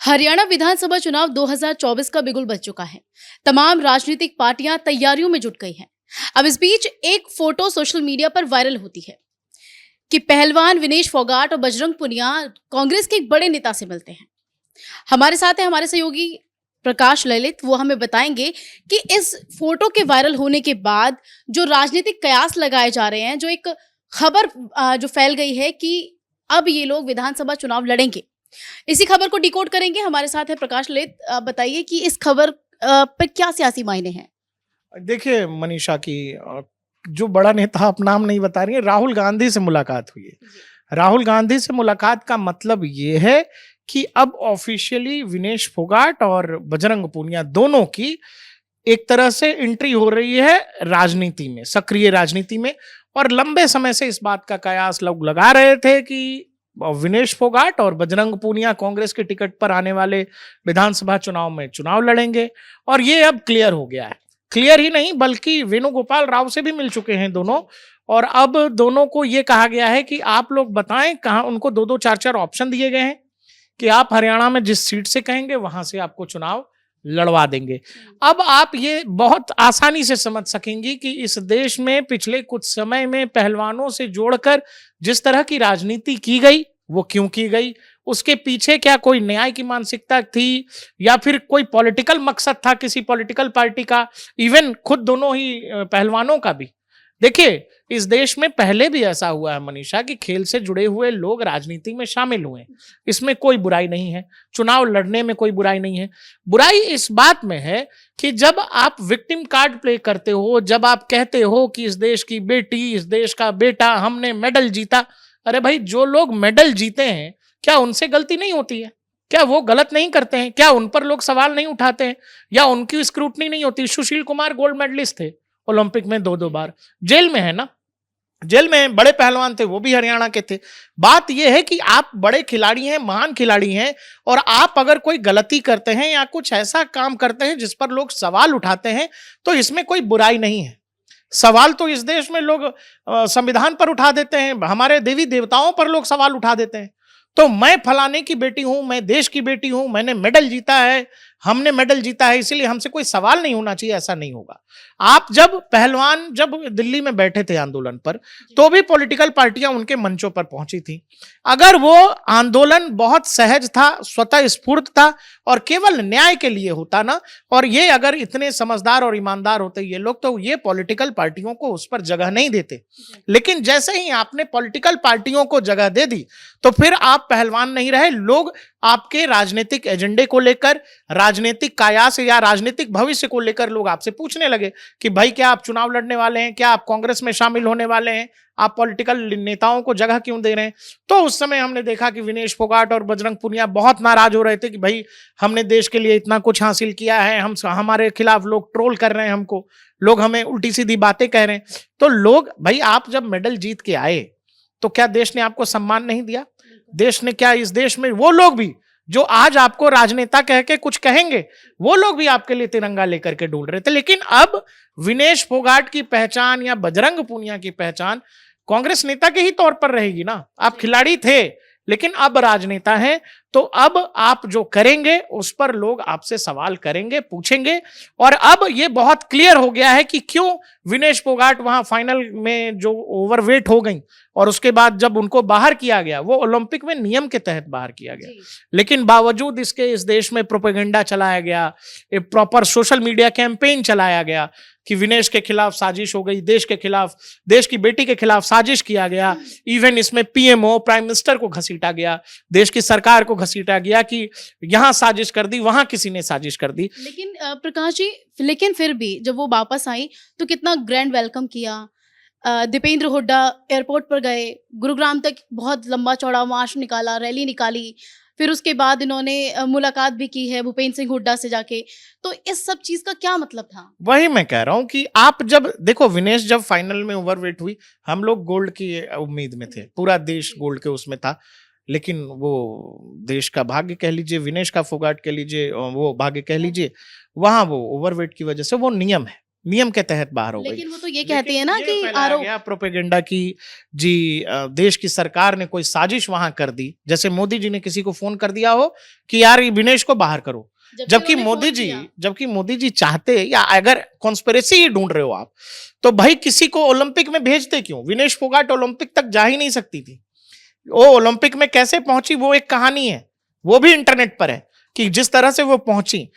हरियाणा विधानसभा चुनाव 2024 का बिगुल बज चुका है। तमाम राजनीतिक पार्टियां तैयारियों में जुट गई हैं। अब इस बीच एक फोटो सोशल मीडिया पर वायरल होती है कि पहलवान विनेश फोगाट और बजरंग पुनिया कांग्रेस के एक बड़े नेता से मिलते हैं। हमारे साथ है हमारे सहयोगी प्रकाश ललित। वो हमें बताएंगे कि इस फोटो के वायरल होने के बाद जो राजनीतिक कयास लगाए जा रहे हैं, जो एक खबर जो फैल गई है कि अब ये लोग विधानसभा चुनाव लड़ेंगे, इसी खबर को डिकोड करेंगे। हमारे साथ है प्रकाश ललित। बताइए कि इस खबर पर क्या सियासी मायने हैं। देखिए मनीषा की जो बड़ा नेता, आप नाम नहीं बता रही है, राहुल गांधी से मुलाकात हुई है। राहुल गांधी से मुलाकात का मतलब ये है कि अब ऑफिशियली विनेश फोगाट और बजरंग पूनिया दोनों की एक तरह से एंट्री हो रही है राजनीति में, सक्रिय राजनीति में। और लंबे समय से इस बात का कयास लोग लगा रहे थे कि विनेश फोगाट और बजरंग पूनिया कांग्रेस के टिकट पर आने वाले विधानसभा चुनाव में चुनाव लड़ेंगे, और ये अब क्लियर हो गया है। क्लियर ही नहीं बल्कि वेणुगोपाल राव से भी मिल चुके हैं दोनों, और अब दोनों को ये कहा गया है कि आप लोग बताएं कहां। उनको दो दो चार चार ऑप्शन दिए गए हैं कि आप हरियाणा में जिस सीट से कहेंगे वहां से आपको चुनाव लड़वा देंगे। अब आप ये बहुत आसानी से समझ सकेंगी कि इस देश में पिछले कुछ समय में पहलवानों से जोड़कर जिस तरह की राजनीति की गई वो क्यों की गई, उसके पीछे क्या कोई न्याय की मानसिकता थी या फिर कोई पॉलिटिकल मकसद था किसी पॉलिटिकल पार्टी का, इवन खुद दोनों ही पहलवानों का भी। देखिए इस देश में पहले भी ऐसा हुआ है मनीषा कि खेल से जुड़े हुए लोग राजनीति में शामिल हुए, इसमें कोई बुराई नहीं है। चुनाव लड़ने में कोई बुराई नहीं है। बुराई इस बात में है कि जब आप विक्टिम कार्ड प्ले करते हो, जब आप कहते हो कि इस देश की बेटी, इस देश का बेटा, हमने मेडल जीता। अरे भाई, जो लोग मेडल जीते हैं क्या उनसे गलती नहीं होती है? क्या वो गलत नहीं करते हैं? क्या उन पर लोग सवाल नहीं उठाते हैं या उनकी स्क्रूटनी नहीं होती? सुशील कुमार गोल्ड मेडलिस्ट थे ओलंपिक में 2-2 बार, जेल में है ना, जेल में। बड़े पहलवान थे, वो भी हरियाणा के थे। बात यह है कि आप बड़े खिलाड़ी हैं, महान खिलाड़ी हैं, और आप अगर कोई गलती करते हैं या कुछ ऐसा काम करते हैं जिस पर लोग सवाल उठाते हैं तो इसमें कोई बुराई नहीं है। सवाल तो इस देश में लोग संविधान पर उठा देते हैं, हमारे देवी देवताओं पर लोग सवाल उठा देते हैं। तो मैं फलाने की बेटी हूं, मैं देश की बेटी हूं, मैंने मेडल जीता है, हमने मेडल जीता है, इसलिए हमसे कोई सवाल नहीं होना चाहिए, ऐसा नहीं होगा। आप जब पहलवान जब दिल्ली में बैठे थे आंदोलन पर, तो भी पॉलिटिकल पार्टियां उनके मंचों पर पहुंची थी। अगर वो आंदोलन बहुत सहज था, स्वतः स्फूर्त था और केवल न्याय के लिए होता ना, और ये अगर इतने समझदार और ईमानदार होते ये लोग, तो ये पॉलिटिकल पार्टियों को उस पर जगह नहीं देते। लेकिन जैसे ही आपने पॉलिटिकल पार्टियों को जगह दे दी तो फिर आप पहलवान नहीं रहे। लोग आपके राजनीतिक एजेंडे को लेकर, राजनीतिक कायास या राजनीतिक भविष्य को लेकर लोग आपसे पूछने लगे कि भाई क्या आप चुनाव लड़ने वाले हैं, क्या आप कांग्रेस में शामिल होने वाले हैं, आप पॉलिटिकल नेताओं को जगह क्यों दे रहे हैं। तो उस समय हमने देखा कि विनेश फोगाट और बजरंग पुनिया बहुत नाराज हो रहे थे कि भाई हमने देश के लिए इतना कुछ हासिल किया है, हमारे खिलाफ लोग ट्रोल कर रहे हैं, हमको लोग हमें उल्टी सीधी बातें कह रहे हैं। तो लोग, भाई आप जब मेडल जीत के आए तो क्या देश ने आपको सम्मान नहीं दिया? देश ने क्या, इस देश में वो लोग भी जो आज आपको राजनेता कह के कुछ कहेंगे, वो लोग भी आपके लिए तिरंगा लेकर के ढूंढ रहे थे। लेकिन अब विनेश फोगाट की पहचान या बजरंग पूनिया की पहचान कांग्रेस नेता के ही तौर पर रहेगी ना। आप खिलाड़ी थे लेकिन अब राजनेता हैं, तो अब आप जो करेंगे उस पर लोग आपसे सवाल करेंगे, पूछेंगे। और अब ये बहुत क्लियर हो गया है कि क्यों विनेश फोगाट वहां फाइनल में जो ओवरवेट हो गई, और उसके बाद जब उनको बाहर किया गया, वो ओलंपिक में नियम के तहत बाहर किया गया, लेकिन बावजूद इसके इस देश में प्रोपेगेंडा चलाया गया, एक प्रॉपर सोशल मीडिया कैंपेन चलाया गया कि विनेश के खिलाफ साजिश हो गई, देश के खिलाफ, देश की बेटी के खिलाफ साजिश किया गया। इवन इसमें पीएमओ, प्राइम मिनिस्टर को घसीटा गया, देश की सरकार को घसीटा गया कि यहां साजिश कर दी, वहां किसी ने साजिश कर दी। लेकिन प्रकाश जी, लेकिन फिर भी जब वो वापस आई तो कितना ग्रैंड वेलकम किया। दीपेंद्र हुड्डा एयरपोर्ट पर गए, गुरुग्राम तक बहुत लंबा चौड़ा मार्च निकाला, रैली निकाली, फिर उसके बाद इन्होंने मुलाकात भी की है भूपेंद्र सिंह हुड्डा से जाके। तो इस सब चीज का क्या मतलब था? वही मैं कह रहा हूं कि आप जब देखो, विनेश जब फाइनल में ओवरवेट हुई, हम लोग गोल्ड की उम्मीद में थे, पूरा देश गोल्ड के उसमें था। लेकिन वो देश का भाग्य कह लीजिए, विनेश का फोगाट कह लीजिए, वो भाग्य कह लीजिए, वहां वो ओवरवेट की वजह से, वो नियम है, नियम के तहत बाहर हो गई। लेकिन वो तो ये कहती है ना कि आरोप गया प्रोपेगेंडा की जी देश की सरकार ने कोई साजिश वहां कर दी, जैसे मोदी जी ने किसी को फोन कर दिया हो कि यार विनेश को बाहर करो, जबकि मोदी जी चाहते, या अगर कॉन्स्पिरेसी ही ढूंढ रहे हो आप, तो भाई किसी को ओलंपिक में भेजते क्यों? विनेश फोगाट ओलंपिक तक जा ही नहीं सकती थी। वो ओलंपिक में कैसे पहुंची वो एक कहानी है, वो भी इंटरनेट पर है कि जिस तरह से वो पहुंची,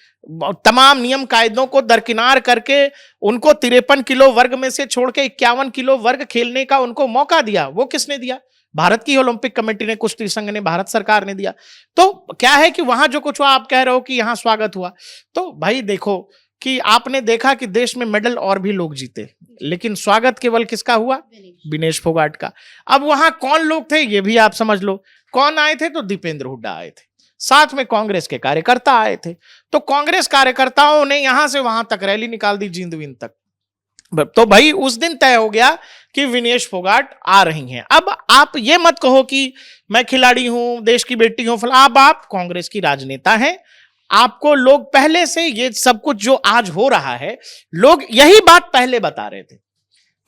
तमाम नियम कायदों को दरकिनार करके उनको 53 किलो वर्ग में से छोड़ के 51 किलो वर्ग खेलने का उनको मौका दिया। वो किसने दिया? भारत की ओलंपिक कमेटी ने, कुश्ती संघ ने, भारत सरकार ने दिया। तो क्या है कि वहां जो कुछ हुआ, आप कह रहे हो कि यहां स्वागत हुआ, तो भाई देखो कि आपने देखा कि देश में मेडल और भी लोग जीते, लेकिन स्वागत केवल किसका हुआ? विनेश फोगाट का। अब वहां कौन लोग थे ये भी आप समझ लो। कौन आए थे? तो दीपेंद्र हुड्डा आए थे, साथ में कांग्रेस के कार्यकर्ता आए थे। तो कांग्रेस कार्यकर्ताओं ने यहां से वहां तक रैली निकाल दी, जींदवीन तक। तो भाई उस दिन तय हो गया कि विनेश फोगाट आ रही हैं। अब आप ये मत कहो कि मैं खिलाड़ी हूं, देश की बेटी हूं, अब आप कांग्रेस की राजनेता हैं। आपको लोग पहले से ये सब कुछ जो आज हो रहा है, लोग यही बात पहले बता रहे थे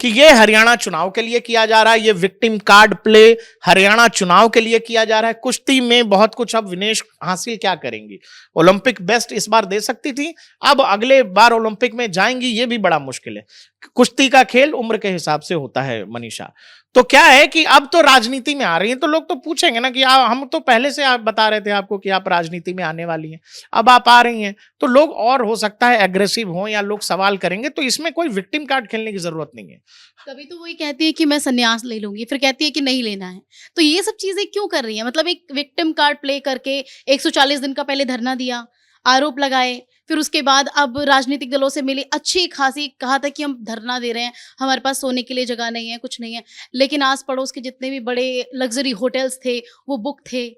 कि ये हरियाणा चुनाव के लिए किया जा रहा है, ये विक्टिम कार्ड प्ले हरियाणा चुनाव के लिए किया जा रहा है। कुश्ती में बहुत कुछ अब विनेश हासिल क्या करेंगी? ओलंपिक बेस्ट इस बार दे सकती थी, अब अगले बार ओलंपिक में जाएंगी ये भी बड़ा मुश्किल है। कुश्ती का खेल उम्र के हिसाब से होता है मनीषा। तो क्या है कि अब तो राजनीति में आ रही हैं, तो लोग तो पूछेंगे ना कि हम तो पहले से आप बता रहे थे आपको कि आप राजनीति में आने वाली हैं, अब आप आ रही हैं, तो लोग और हो सकता है एग्रेसिव हो या लोग सवाल करेंगे। तो इसमें कोई विक्टिम कार्ड खेलने की जरूरत नहीं है। कभी तो वही कहती है कि मैं संन्यास ले लूंगी, फिर कहती है कि नहीं लेना है। तो ये सब चीजें क्यों कर रही है? मतलब एक विक्टिम कार्ड प्ले करके 140 दिन का पहले धरना दिया, आरोप लगाए, फिर उसके बाद अब राजनीतिक दलों से मिली, अच्छी खासी कहा था कि हम धरना दे रहे हैं, हमारे पास सोने के लिए जगह नहीं है, कुछ नहीं है, लेकिन आस पड़ोस के जितने भी बड़े लग्जरी होटल्स थे वो बुक थे।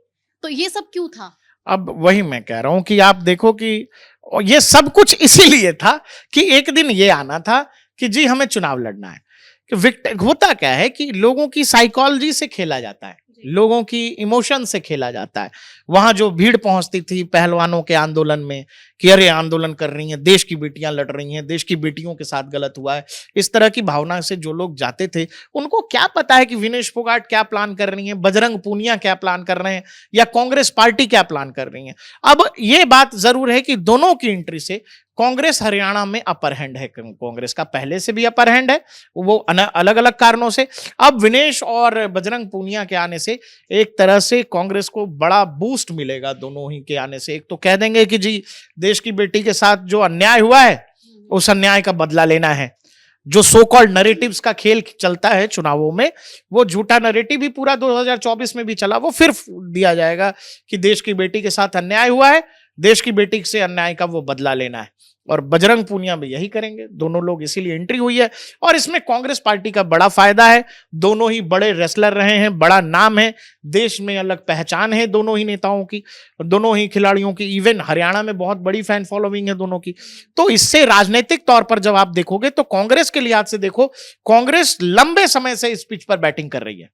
तो ये सब क्यों था? अब वही मैं कह रहा हूं कि आप देखो कि ये सब कुछ इसीलिए था कि एक दिन ये आना था कि जी हमें चुनाव लड़ना है। होता क्या है कि लोगों की साइकोलॉजी से खेला जाता है, लोगों की इमोशन से खेला जाता है। वहां जो भीड़ पहुंचती थी पहलवानों के आंदोलन में कि अरे आंदोलन कर रही हैं, देश की बेटियां लड़ रही हैं, देश की बेटियों के साथ गलत हुआ है, इस तरह की भावना से जो लोग जाते थे, उनको क्या पता है कि विनेश फोगाट क्या प्लान कर रही हैं, बजरंग पूनिया क्या प्लान कर रहे हैं, या कांग्रेस पार्टी क्या प्लान कर रही है। अब ये बात जरूर है कि दोनों की एंट्री से कांग्रेस हरियाणा में अपर हैंड है। कांग्रेस का पहले से भी अपर हैंड है, वो अलग अलग कारणों से। अब विनेश और बजरंग पूनिया के आने से एक तरह से कांग्रेस को बड़ा बूस्ट मिलेगा। दोनों ही के आने से एक तो कह देंगे कि जी देश की बेटी के साथ जो अन्याय हुआ है उस अन्याय का बदला लेना है। जो सो कॉल्ड नैरेटिव्स का खेल चलता है चुनावों में, वो झूठा नैरेटिव भी पूरा 2024 में भी चला, वो फिर दिया जाएगा कि देश की बेटी के साथ अन्याय हुआ है, देश की बेटी से अन्याय का वो बदला लेना है। और बजरंग पूनिया भी यही करेंगे। दोनों लोग इसीलिए एंट्री हुई है और इसमें कांग्रेस पार्टी का बड़ा फायदा है। दोनों ही बड़े रेसलर रहे हैं, बड़ा नाम है, देश में अलग पहचान है दोनों ही नेताओं की, दोनों ही खिलाड़ियों की। इवन हरियाणा में बहुत बड़ी फैन फॉलोइंग है दोनों की। तो इससे राजनीतिक तौर पर जब आप देखोगे तो कांग्रेस के लिहाज से देखो, कांग्रेस लंबे समय से इस पिच पर बैटिंग कर रही है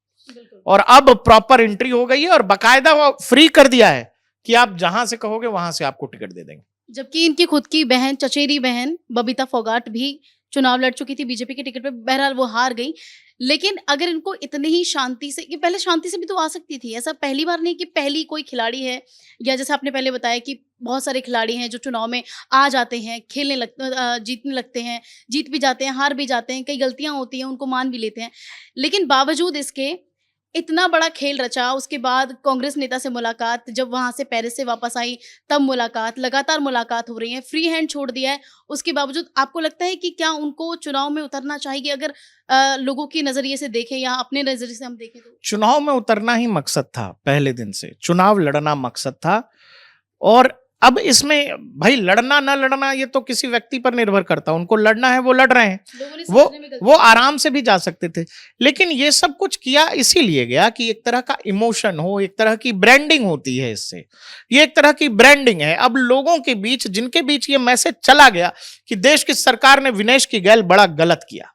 और अब प्रॉपर एंट्री हो गई है और बाकायदा फ्री कर दिया है कि आप जहां से कहोगे वहां से आपको टिकट दे देंगे। जबकि इनकी खुद की बहन, चचेरी बहन बबीता फोगाट भी चुनाव लड़ चुकी थी बीजेपी के टिकट पे, बहरहाल वो हार गई। लेकिन अगर इनको इतनी ही शांति से, ये पहले शांति से भी तो आ सकती थी, ऐसा पहली बार नहीं कि पहली कोई खिलाड़ी है, या जैसे आपने पहले बताया कि बहुत सारे खिलाड़ी हैं जो चुनाव में आ जाते हैं, खेलने जीतने लगते हैं, जीत भी जाते हैं, हार भी जाते हैं, कई गलतियां होती हैं उनको मान भी लेते हैं, लेकिन बावजूद इसके इतना बड़ा खेल रचा। उसके बाद कांग्रेस नेता से मुलाकात, जब वहां से पेरिस से वापस आई तब मुलाकात, लगातार मुलाकात हो रही है, फ्री हैंड छोड़ दिया है। उसके बावजूद आपको लगता है कि क्या उनको चुनाव में उतरना चाहिए? अगर लोगों के नजरिए से देखें या अपने नजरिए से हम देखें तो चुनाव में उतरना ही मकसद था, पहले दिन से चुनाव लड़ना मकसद था। और अब इसमें भाई लड़ना ना लड़ना ये तो किसी व्यक्ति पर निर्भर करता है, उनको लड़ना है वो लड़ रहे हैं, वो आराम से भी जा सकते थे। लेकिन ये सब कुछ किया इसीलिए गया कि एक तरह का इमोशन हो, एक तरह की ब्रांडिंग होती है इससे, ये एक तरह की ब्रांडिंग है। अब लोगों के बीच, जिनके बीच ये मैसेज चला गया कि देश की सरकार ने विनेश की गैल बड़ा गलत किया,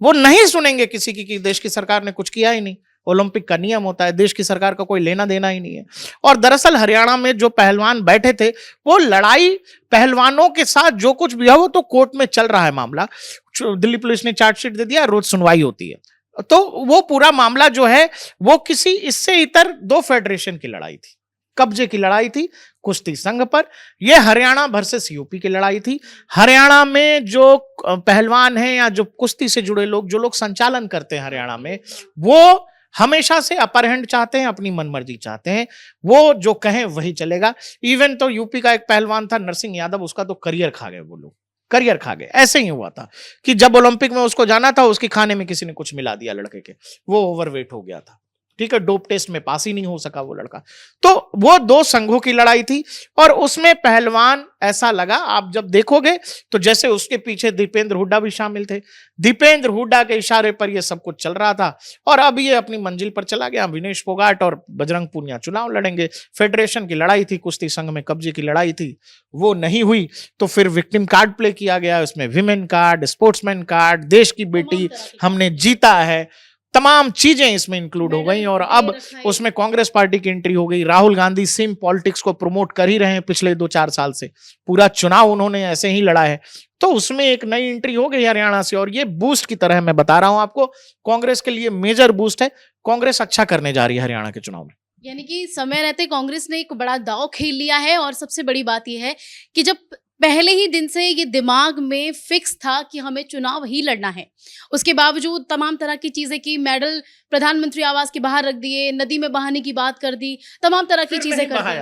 वो नहीं सुनेंगे किसी की कि देश की सरकार ने कुछ किया ही नहीं, ओलंपिक का नियम होता है, देश की सरकार का कोई लेना देना ही नहीं है। और दरअसल हरियाणा में जो पहलवान बैठे थे, वो लड़ाई पहलवानों के साथ जो कुछ भी है वो तो कोर्ट में चल रहा है मामला। दिल्ली पुलिस ने चार्जशीट दे दिया, रोज सुनवाई होती है। तो वो पूरा मामला जो है वो किसी इससे इतर दो फेडरेशन की लड़ाई थी, कब्जे की लड़ाई थी कुश्ती संघ पर। यह हरियाणा वर्सेस यूपी की लड़ाई थी। हरियाणा में जो पहलवान हैं या जो कुश्ती से जुड़े लोग, जो लोग संचालन करते हैं हरियाणा में, वो हमेशा से अपर हैंड चाहते हैं, अपनी मनमर्जी चाहते हैं, वो जो कहें वही चलेगा। इवन तो यूपी का एक पहलवान था नरसिंह यादव, उसका तो करियर खा गए वो लोग, करियर खा गए। ऐसे ही हुआ था कि जब ओलंपिक में उसको जाना था, उसके खाने में किसी ने कुछ मिला दिया लड़के के, वो ओवरवेट हो गया था, ठीक है, डोप टेस्ट में पास ही नहीं हो सका वो लड़का। तो वो दो संघों की लड़ाई थी और उसमें पहलवान ऐसा लगा, आप जब देखोगे तो जैसे उसके पीछे दीपेंद्र हुड्डा भी शामिल थे। दीपेंद्र हुड्डा के इशारे पर ये सब कुछ चल रहा था और अब ये अपनी मंजिल पर चला गया। विनेश फोगाट और बजरंग पूनिया चुनाव लड़ेंगे। फेडरेशन की लड़ाई थी, कुश्ती संघ में कब्जे की लड़ाई थी, वो नहीं हुई। तो फिर विक्टिम कार्ड प्ले किया गया, उसमें विमेन कार्ड, स्पोर्ट्समैन कार्ड, देश की बेटी, हमने जीता है, तमाम चीजें इसमें इंक्लूड हो गई। और अब उसमें कांग्रेस पार्टी की एंट्री हो गई। राहुल गांधी सिम पॉलिटिक्स को प्रमोट कर ही रहे हैं पिछले 2-4 साल से, पूरा चुनाव उन्होंने ऐसे ही लड़ा है। तो उसमें एक नई एंट्री हो गई हरियाणा से और ये बूस्ट की तरह मैं बता रहा हूं आपको, कांग्रेस के लिए मेजर बूस्ट है। कांग्रेस अच्छा करने जा रही है हरियाणा के चुनाव में। यानी कि समय रहते कांग्रेस ने एक बड़ा दांव खेल लिया है। और सबसे बड़ी बात यह है कि जब पहले ही दिन से ये दिमाग में फिक्स था कि हमें चुनाव ही लड़ना है, उसके बावजूद तमाम तरह की चीजें की, मेडल प्रधानमंत्री आवास के बाहर रख दिए, नदी में बहाने की बात कर दी, तमाम तरह की चीजें कर दी,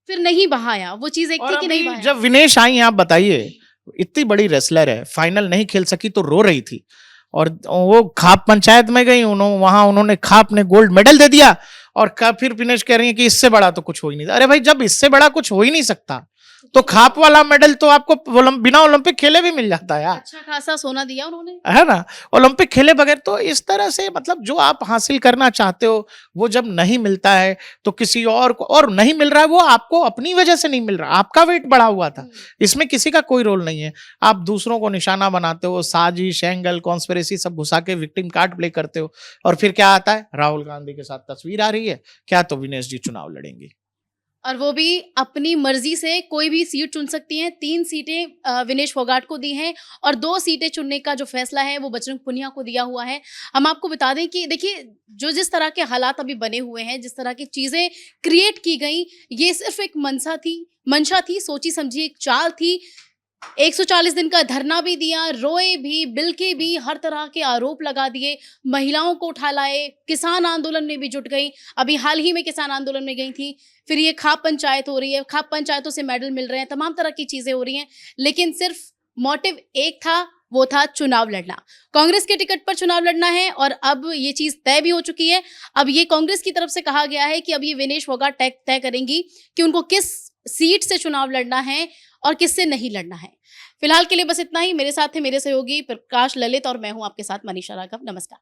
फिर नहीं बहाया। वो चीज एक थी कि नहीं बहाया। जब विनेश आई, आप बताइए, इतनी बड़ी रेसलर है, फाइनल नहीं खेल सकी तो रो रही थी और वो खाप पंचायत में गई, वहां उन्होंने खाप ने गोल्ड मेडल दे दिया और फिर विनेश कह रही है कि इससे बड़ा तो कुछ हो ही नहीं। अरे भाई, जब इससे बड़ा कुछ हो ही नहीं सकता तो खाप वाला मेडल तो आपको बिना ओलंपिक खेले भी मिल जाता है यार। अच्छा खासा सोना दिया उन्होंने, है ना, ओलंपिक खेले बगैर। तो इस तरह से मतलब जो आप हासिल करना चाहते हो वो जब नहीं मिलता है तो किसी और को, और नहीं मिल रहा है वो आपको अपनी वजह से नहीं मिल रहा, आपका वेट बढ़ा हुआ था, इसमें किसी का कोई रोल नहीं है। आप दूसरों को निशाना बनाते हो, साजिश, एंगल, कॉन्स्पिरेसी सब घुसा के विक्टिम कार्ड प्ले करते हो और फिर क्या आता है, राहुल गांधी के साथ तस्वीर आ रही है, क्या तो विनेश जी चुनाव लड़ेंगी और वो भी अपनी मर्जी से कोई भी सीट चुन सकती हैं। 3 सीटें विनेश फोगाट को दी हैं और 2 सीटें चुनने का जो फैसला है वो बजरंग पुनिया को दिया हुआ है। हम आपको बता दें कि देखिए, जो जिस तरह के हालात अभी बने हुए हैं, जिस तरह की चीजें क्रिएट की गई, ये सिर्फ एक मंशा थी, सोची समझी एक चाल थी। 140 दिन का धरना भी दिया, रोए भी, बिलके भी, हर तरह के आरोप लगा दिए, महिलाओं को उठा लाए, किसान आंदोलन में भी जुट गई। अभी हाल ही में किसान आंदोलन में गई थी। फिर ये खाप पंचायत हो रही है, खाप पंचायतों से मेडल मिल रहे हैं, तमाम तरह की चीजें हो रही हैं, लेकिन सिर्फ मोटिव एक था, वो था चुनाव लड़ना। कांग्रेस के टिकट पर चुनाव लड़ना है और अब ये चीज तय भी हो चुकी है। अब ये कांग्रेस की तरफ से कहा गया है कि अब ये विनेश फोगाट तय करेंगी कि उनको किस सीट से चुनाव लड़ना है और किससे नहीं लड़ना है। फिलहाल के लिए बस इतना ही। मेरे साथ थे मेरे सहयोगी प्रकाश ललित और मैं हूं आपके साथ मनीषा राघव। नमस्कार।